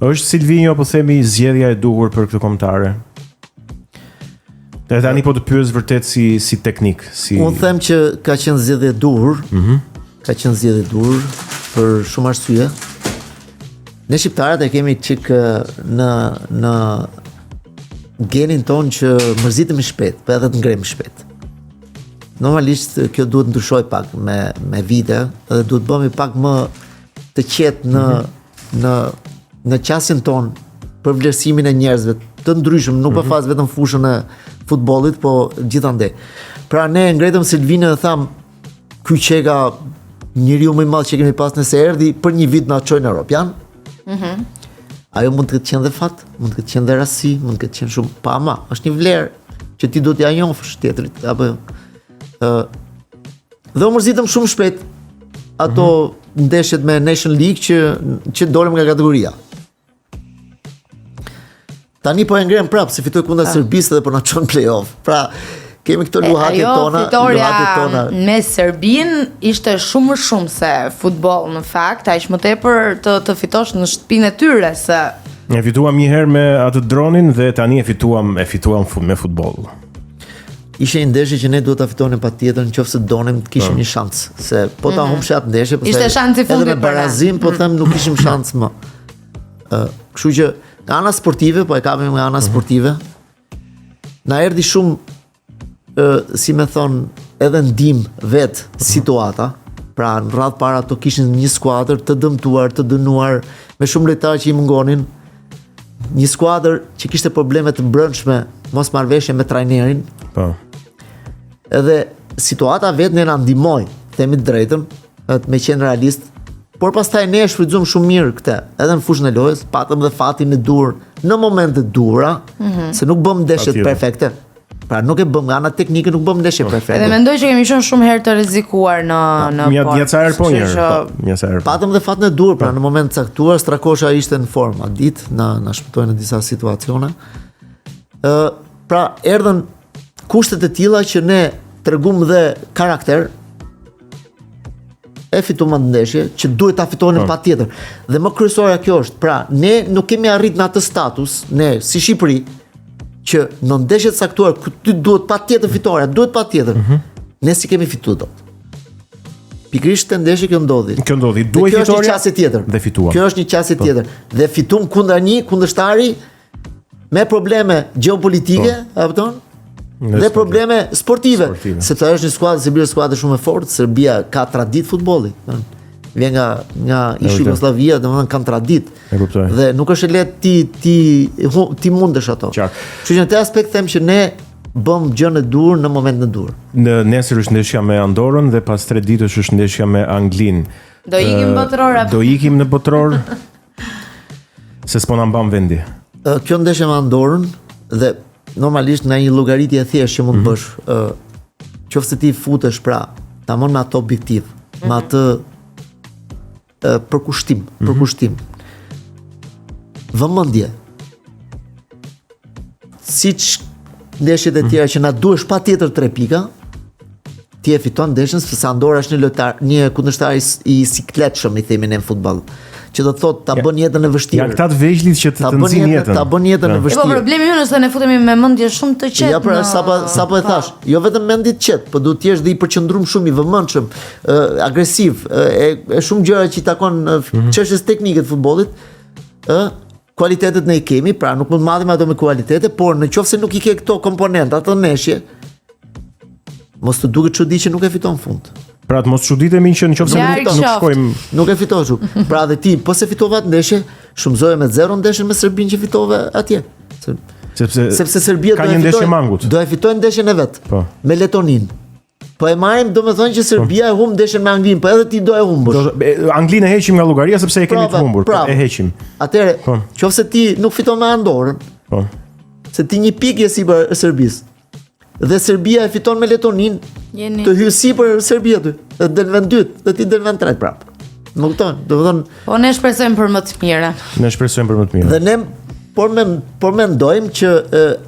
Është Silvinho po themi zgjedhja e duhur për këtë kombëtare? Dhe tani po të pyes vërtet si teknik, si Unë them që ka qenë zgjedhje e duhur. Ka qenë zgjedhje e duhur për shumë arsye. Ne shqiptarët e kemi çik në genin ton që mërzitemi shpejt, po edhe të ngremi shpejt. Normalisht kjo duhet ndryshoj pak me vite dhe duhet bëhemi pak më të qetë në qasjen ton për vlerësimin e njerëzve të ndryshëm, nuk po flas vetëm fushën e futbollit, po gjithandej. Pra ne ngretëm Silvinën dhe tham, ky çeka njeriu më i madh që kemi pas nëse erdhi për një vit na çoi në Europian. Ajo mund të ketë qenë dhe fat, mund të ketë qenë dhe rasti, mund të ketë qenë shumë, pa ama, është një vlerë që ti do t'ja njohësh tjetrit apo dhe u mërzitëm shumë shpejt ato ndeshjet me Nation League që dolëm nga kategoria. Tani po e ngrem prapë se fitoi kundër Serbisë dhe po na çon play-off. Pra kemi këto luhatjet tona, me Serbinë ishte shumë se futboll në fakt, aq më tepër të fitosh në shtëpinë e tyre se e fituam një herë me atë dronin dhe tani e fituam me futboll. Ishte një ndeshje që ne duhet ta fitonim patjetër nëse donim të kishim një shans, se po ta humbshi atë ndeshje, ishte shansi i fundit edhe me barazim, po them nuk kishim shans më. Kështu që nga ana sportive, po e kapim nga ana sportive, na erdhi shumë, si me thon, edhe ndim vet situata. Pra në radhë para to kishin një skuadër të dëmtuar, të dënuar, me shumë lojtarë që i mungonin. Një skuadër që kishte probleme të brendshme, mos marrëveshje me trajnerin. Po. Edhe situata vetë ne na ndihmoi, themi të drejtën, me qenë realist, por pastaj ne e shfrytzuam shumë mirë këtë, edhe në fushën e lojës, patëm dhe fatin e dur në momente dura, se nuk bëm ndeshjet perfekte. Pra nuk e bëm nga ana teknike, nuk bëm ndeshje perfekte. Edhe mendoj që kemi qenë shumë herë të rrezikuar në patëm dhe fatin e dur, pra në moment caktuar Strakosha ishte në formë atë ditë, na shpëtoi në disa situacione. Pra erdhën kushtet e tilla që ne tregum dhe karakter, e fituam atë ndeshje që duhet ta fitonin patjetër. Dhe më kryesorja kjo është, pra ne nuk kemi arrit në atë status, ne si Shqipëri, që në ndeshjet saktuar ku ty duhet patjetër fitoria, duhet patjetër. Ne si kemi fituar dot. Pikërisht të ndeshje kjo ndodhi. Duhet fitoria. Kjo është një qasje tjetër. Dhe fituam. Kjo është një qasje tjetër. Dhe fitum kundër një kundërshtari me probleme gjeopolitike, apo dhe probleme sportive. Sepse është një skuadër, Serbia është skuadër shumë e fortë, Serbia ka traditë futbolli. Vjen nga ish Jugosllavia, domethënë kanë traditë. Dhe nuk është e lehtë ti mundesh ato. Kështu që në këtë aspekt them që ne bëm gjën e dur në momentin e dur. Nesër është ndeshja me Andorrën dhe pas 3 ditësh është ndeshja me Anglinë. Do ikim botror apo? Do ikim në botror. Se s'po na mban vendi. Kjo ndeshje me Andorrën dhe normalisht nga një llogaritje e thjeshtë që mund të bësh, qofse ti futesh pra, tamam me atë objektiv, me atë përkushtim. Vëmendje. Siç ndeshjet e tjera që na duhesh patjetër 3 pika, ti e fiton ndeshjen sepse Andorra është një kundërshtar i sikletshëm, i themi në futboll. Që do të thotë ta bën jetën e vështirë. Janë këta të vegjëlit që të nxjin jetën. Ta bën jetën e vështirë. Po problemi ynë është se ne futemi me mendje shumë të qetë. Ja pra sapo e thash, jo vetëm mendje të qetë, po duhet të jesh dhe i përqendruar shumë, i vëmendshëm, agresiv, e shumë gjëra që i takon çështjes teknike të futbollit, kualitetet ne i kemi, pra nuk mund të marrim ato me kualitete, por nëse nuk i ke këto komponenta të ndeshje, mos të duket çudi që nuk e fiton fund. Pra të mos çuditemi që nëse nuk shkojmë, nuk e fitosh. Pra dhe ti, po se fitova atë ndeshje, shumëzoje me 0 ndeshjen me Serbinë që fitove atje. Sepse Serbia ka një ndeshje mangut. Do e fitojë ndeshjen e vet. Me Letoninë. Po e marrim, domethënë që Serbia e humb ndeshjen me Anglinë, po edhe ti do e humbësh. Anglinë e heqim nga llogaria sepse e kemi të humbur, e heqim. Atëre, qofse ti nuk fiton me Andorrën, se ti një pikë je sipër Serbisë. Dhe Serbia e fiton me Letoninë, të hyrë sipër Serbia ty, dhe del vend dytë, dhe ti del vend tretë prapë. Më kupton? Domethënë, po ne shpresojmë për më të mirë. Dhe ne por mendojmë që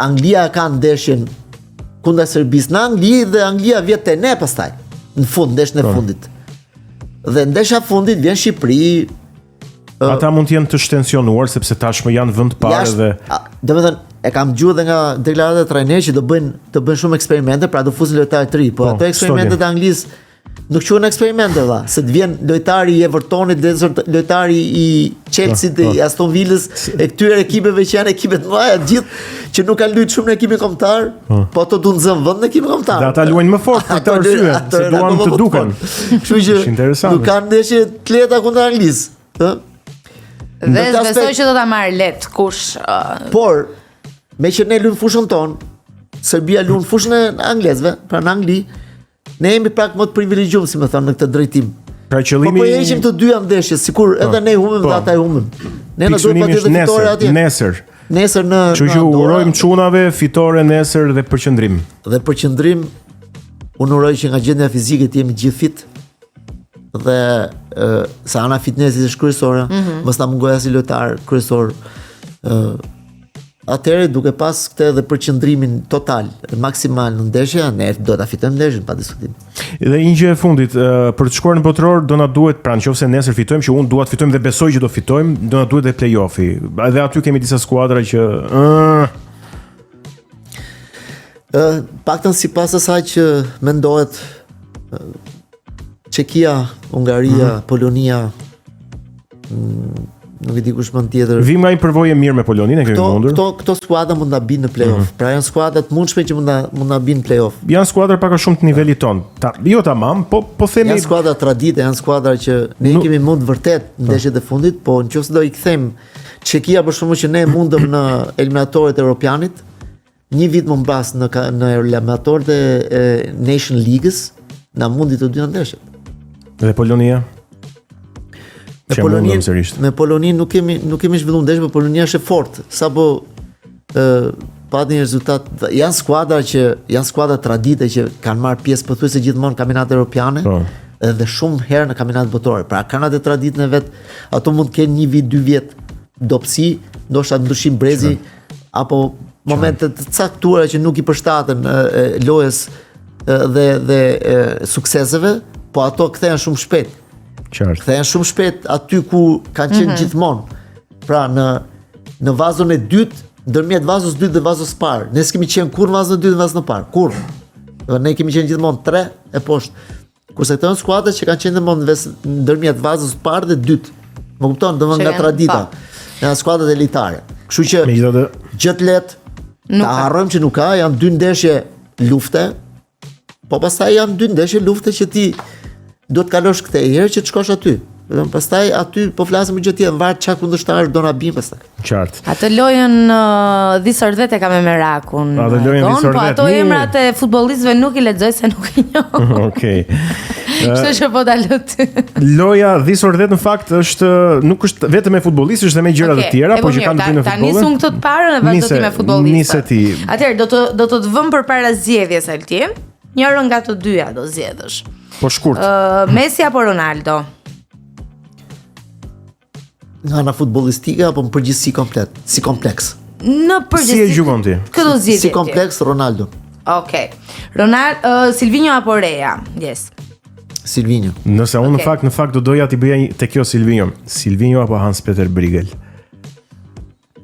Anglia ka ndeshjen kundër Serbisë në Angli dhe Anglia vjet te ne pastaj në fund, ndeshjen e fundit. Dhe ndeshja e fundit vjen Shqipëri, ata mund të jenë të shtensionuar sepse tashmë janë vend parë dhe domethënë e kam dëgjuar edhe nga deklaratat e trajnerit që do bëjnë shumë eksperimente, pra do fusin lojtarë të ri, po ato eksperimentet e Anglisë nuk quhen eksperimente valla, se të vjen lojtari i Evertonit, lojtari i Chelsea-t, i Aston Villës, e këtyre ekipeve që janë ekipe të mëdha, gjithë që nuk kanë luajtur shumë në ekipin kombëtar, po ato duan të zënë vend në ekipin kombëtar. Dhe ata luajnë më fort për këtë arsye, se duan të duken. Kështu që nuk kanë ndeshje të lehta kundër Anglisë, ë? Dhe besoj që do ta marrë lehtë kush. Por me që ne luajmë fushën tonë, Serbia luan fushën e anglezëve, pra në Angli, ne jemi pak më të privilegjuar, si më thonë, në këtë drejtim. Pra qëllimi po heqim të dyja ndeshje, sikur edhe ne humim dhe ata e humim. Ne na duhet patjetër fitore atje. Nesër në Kështu që urojmë çunave fitore nesër dhe përqendrim. Dhe përqendrim, unë uroj që nga gjendja fizike të jemi gjithë fit. Dhe sa ana fitnessit është kryesore, mos na mungojë as lojtar kryesor. Atëherë duke pas këtë dhe përqendrimin total, maksimal në ndeshje, ne do ta fitojmë ndeshjen pa diskutim. Dhe një gjë e fundit, për të shkuar në botëror do na duhet, pra nëse nesër fitojmë, që unë dua të fitojmë dhe besoj që do fitojmë, do na duhet dhe play-offi. Edhe aty kemi disa skuadra që paktën sipas asaj që mendohet Çekia, Hungaria, Polonia, nuk e di kush mund tjetër. Vim nga një përvojë mirë me Poloninë, e kemi mundur. Këto skuadra mund ta binë në play-off. Pra janë skuadra të mundshme që mund ta binë në play-off. Janë skuadra pak a shumë të nivelit ton. Jo tamam, po themi janë skuadra tradite, janë skuadra që ne kemi mund vërtet në ndeshjet e fundit, po nëse do i kthejmë Çekia për shkakun që ne mundëm në eliminatorët e Europianit, një vit më pas në eliminatorët e Nation League-s, na mundi të dy ndeshjet. Dhe Polonia Me Poloninë nuk kemi zhvilluar ndeshje, por Polonia është e fortë. Sapo pati një rezultat, janë skuadra tradite që kanë marrë pjesë pothuajse gjithmonë në kampionate europiane, edhe shumë herë në kampionate botërore. Pra kanë atë traditën e vet, ato mund të kenë 1 vit, 2 vjet dobësi, ndoshta ndryshim brezi apo momente të caktuara që nuk i përshtaten lojës dhe sukseseve, po ato kthehen shumë shpejt. Kthehen shumë shpejt aty ku kanë qenë gjithmonë. Pra në vazon e dytë, ndërmjet vazos 2 dhe vazos parë. Ne s'kemi qenë kur në vazon e dytë dhe vazon e parë. Kur? Ne kemi qenë gjithmonë 3 e poshtë. Kurse këto janë skuadrat që kanë qenë gjithmonë ndërmjet vazos parë dhe dytë. Më kupton, domethënë nga tradita. Janë skuadrat elitare. Kështu që gjë të lehtë, ta harrojmë që nuk ka, janë 2 ndeshje lufte. Po pastaj janë 2 ndeshje lufte që ti do të kalosh këtë herë që të shkosh aty. Pastaj aty po flasim gjë tjetër, varet çka kundërshtar do na bëjnë pastaj. Qartë. Atë lojën This or That e ka me Merakun. Po ato emrat e futbollistëve nuk i lexoj se nuk i njoh. Okej. Kështu që po ta lut. Loja This or That në fakt nuk është vetëm me futbollistë, është edhe me gjëra të tjera, por që kanë të bëjnë me futbollin. Ta nisun këtë të parën e vazhdo ti me futbollistë. Atëherë do të vëm përpara zgjedhjes Alti. Njërin nga të dyja do zgjedhësh. Po shkurt. Messi apo Ronaldo? Nga ana futbollistike apo në përgjithësi komplet, si kompleks? Në përgjithësi. Si e gjykon ti? Këto zgjedhje. Si kompleks Ronaldo. Okej. Silvinho apo Reja? Yes. Silvinho. Nëse unë në fakt do doja t'i bëja te kjo Silvinho. Silvinho apo Hans Peter Briegel?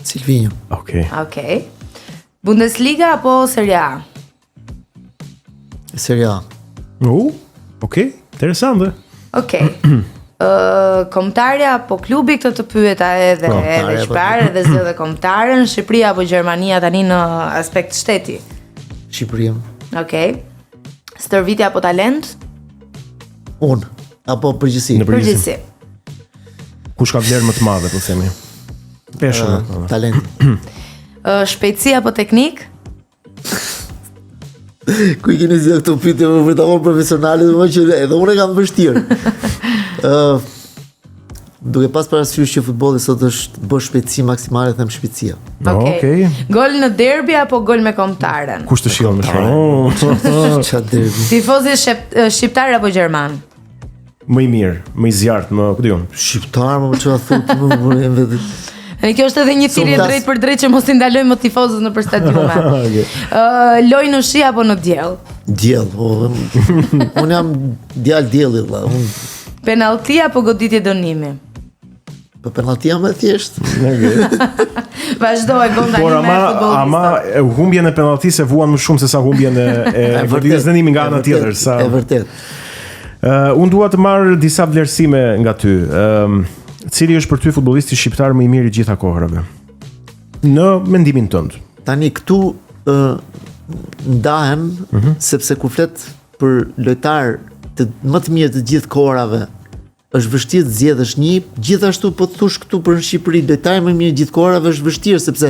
Silvinho. Okej. Bundesliga apo Serie A? Serie A. Okej, interesante. Okej. Kombëtarja apo klubi, këtë të pyeta edhe shparë edhe zë dhe kombëtarën, Shqipëria apo Gjermania tani në aspekt shteti? Shqipëria. Okej. Stërvitje apo talent? Unë, apo përgjithësi? Në përgjithësi. Kush ka vlerë më të madhe, po themi? Peshën. Talenti. Shpejtësi apo teknik? Ku i keni zgjedhur këto pyetje më vërtetësisht profesionale, domethënë që edhe unë kam vështirë. Duke pas parasysh që futbolli sot është bërë shpejtësi maksimale, them shpejtësia. Okej. Gol në derbi apo gol me kombëtaren? Kush të shillon më shumë? Çfarë derbi? Tifozi shqiptar apo gjerman? Më i mirë, më i zjarrt, më ku diun. Shqiptar, më çfarë thotë më vetë. Kjo është edhe një thirrje drejt për drejt që mos i ndalojmë më tifozët nëpër stadiume. Loj në shi apo në diell? Diell. Unë jam dielli valla. Penallti apo goditje dënimi? Po penaltia më thjesht. Vazhdo e gonda Por një me futbollista. ama humbjen e penaltisë e vuan më shumë se sa humbjen e golës dënimi nga ana tjetër. Sa E vërtet. unë dua të marr disa vlerësime nga ty. Cili është për ty futbollisti shqiptar më i mirë i gjitha kohërave? Në mendimin tënd. Tani këtu ndahem sepse kur flet për lojtar të më të mirë të gjithë kohërave, është vështirë të zgjedhësh një, gjithashtu po të thosh këtu për Shqipëri lojtar më i mirë gjithë kohërave është vështirë sepse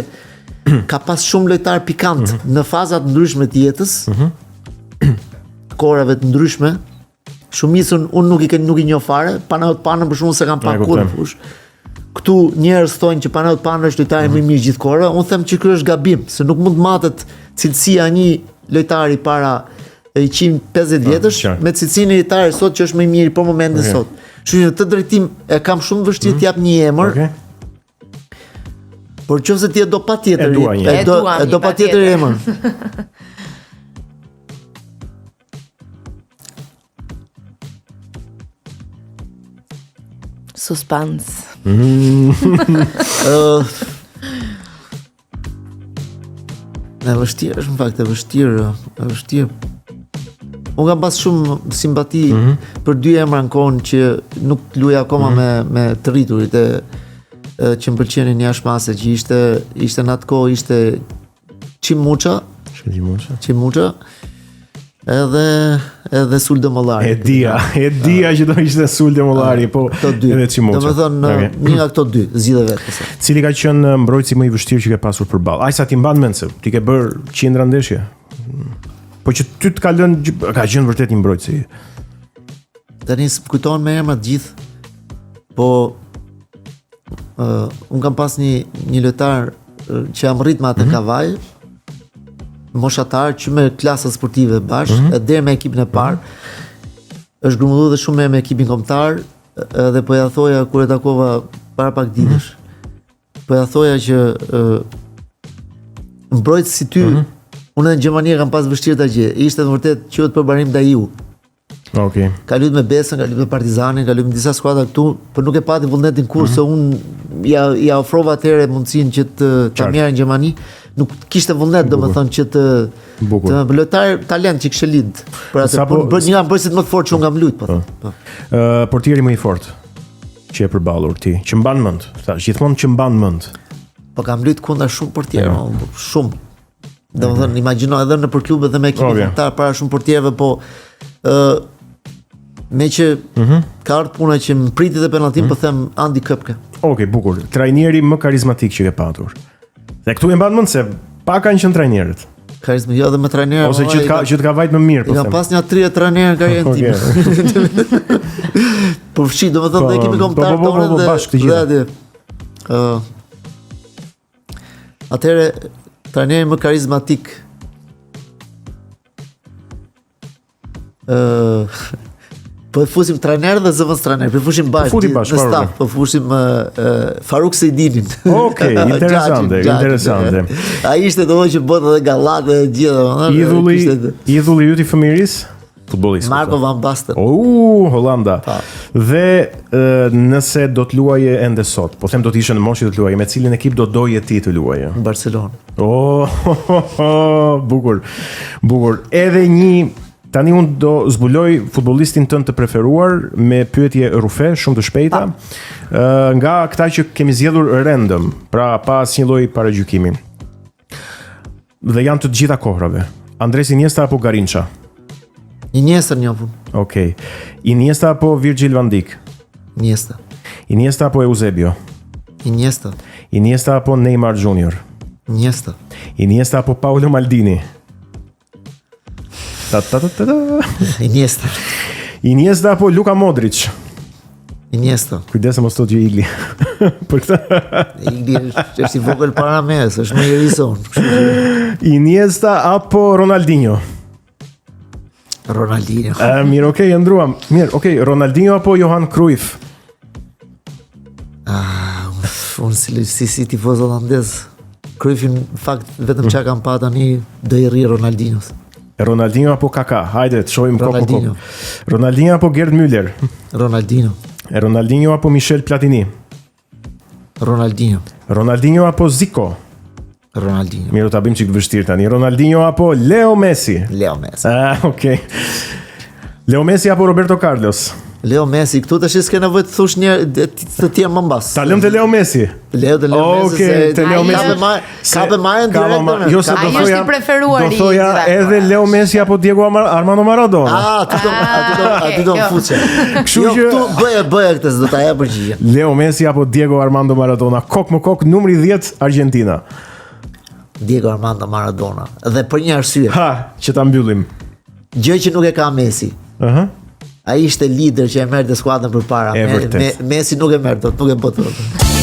ka pas shumë lojtar pikant në faza të ndryshme të jetës, kohërave të ndryshme. Shumicën unë nuk i njoh fare, Panaut Panën për shkakun se kam pa kurrë fush. Këtu njerëz thonë që Panaut Panën është lojtari më i mirë gjithë kohërave, unë them që ky është gabim, se nuk mund të matet cilësia një lojtari para 150 vjetësh me cilësinë e lojtarit sot që është më i miri për momentin sot. Kështu që në të drejtim e kam shumë vështirë t'jap një emër. Por nëse ti e do patjetër, e do patjetër emër. Suspans. Në vështirë është në fakt, e vështirë. Unë kam pas shumë simpati për dy emra në kohën që nuk luaj akoma me të rriturit që më pëlqenin jashtëmase, që ishte në atë kohë ishte Çimuça edhe Sulde Mollari. E dia që do ishte Sulde Mollari, po edhe Çimuça. Domethënë një nga këto dy, zgjidhe vetë. Cili ka qenë mbrojtësi më i vështirë që ke pasur përballë? Ai sa ti mban mend se ti ke bër qindra ndeshje. Po që ty të ka qenë vërtet një mbrojtësi. Tani kujtohen me emra të gjithë. Po unë kam pas një lojtar që jam rrit me atë kavaj, moshatar që me klasa sportive bashkë, deri me ekipin e parë. Është grumbulluar dhe shumë me ekipin kombëtar, edhe po ja thoja kur e takova para pak ditësh. Po ja thoja që mbrojtës si ty, unë në Gjermani kam pas vështirë ta gjej. Ishte vërtet quhet përbarim Daiu. Okej. Ka luajtur me Besën, ka luajtur me Partizanin, ka luajtur me disa skuadra këtu, por nuk e pati vullnetin kur se unë ja ofrova atëherë mundësinë që ta merr në Gjermani. Nuk kishte vullnet, domethënë që të lojtar talent që kishte lind. Për atë bën një nga mbrojtësit më të fortë që unë kam luajtur, po. Portieri më i fortë që e përballur ti, që mban mend. Thash gjithmonë që mban mend. Po kam luajtur kundër shumë portierë, shumë. Domethënë imagjino edhe në për klube dhe me ekipin kombëtar para shumë portierëve, po me që ka ardhur puna që më priti dhe penalltin, po them Andi Köpke. Okej, bukur. Trajneri më karizmatik që ke patur. Dhe këtu e mban mend se pa kanë qenë trajnerët. Karizmë jo edhe me trajnerë. Ose që të ka vajt më mirë, po them. Kam pas një 30 trajnerë në karrierën time. Po fshi, domethënë dhe ekipin kombëtar tonë dhe bashkë të gjithë. Atëherë trajneri më karizmatik po e fusim trajner dhe zëvendës trajner, po fusim bashkë në staf, po fusim Faruk Sejdinin. Okej, interesante. Ai ishte domosdoshmë që bota dhe gallate dhe gjithë, idhulli yt i fëmiris, futbollist. Marco van Basten. Holanda. Dhe nëse do të luaje ende sot, po them do të ishe në moshë të luaje, me cilin ekip do doje ti të luaje? Barcelona. Bukur. Edhe tani unë do zbuloj futbollistin tënd të preferuar me pyetje rrufe, shumë të shpejta, nga këta që kemi zgjedhur random, pra pa asnjë lloj paragjykimi. Dhe janë të gjitha kohërave. Andres Iniesta apo Garincha? Iniesta njofun. Okej. Iniesta apo Virgil van Dijk? Iniesta. Iniesta apo Eusebio? Iniesta. Iniesta apo Neymar Junior? Iniesta. Iniesta apo Paolo Maldini? Iniesta. Iniesta apo Luka Modric? Iniesta. Kujdes mos thotë Igli. Për këtë. Igli është i vogël para mes, është më i rison. Iniesta apo Ronaldinho? Ronaldinho. Mirë, okay, ndruam. Mirë, okay, Ronaldinho apo Johan Cruyff? Unë si tifoz holandez, Cruyffin në fakt vetëm çka kam pa tani do i rri Ronaldinhos. Ronaldinho apo Kaká? Hajde, të shohim Ronaldinho. Ronaldinho apo Gerd Müller? Ronaldinho. Ronaldinho apo Michel Platini? Ronaldinho apo Zico? Ronaldinho. Mirë, ta bëjmë çik vështirë tani. Ronaldinho apo Leo Messi? Leo Messi. Okay. Leo Messi apo Roberto Carlos? Leo Messi, këtu tash s'ke nevojë të thosh një të tjerë më mbas. Ta lëm te Leo Messi. Leo Messi. Okej, te Leo Messi. Ka be marrën direkt. Jo se do Ai është thoja. i preferuari Do thoja i gjithë edhe Leo Messi apo Diego Armando Maradona. Aty do fuçe. Kështu që këtu bëje këtë do ta jap përgjigje. Leo Messi apo Diego Armando Maradona. Kok më kok numri 10 Argentina. Diego Armando Maradona. Dhe për një arsye. Ha, që ta mbyllim. Gjë që nuk e ka Messi. Aha. Ai ishte lider që e merrte skuadrën përpara. E vërtet. Messi nuk e merr dot, nuk e bota dot.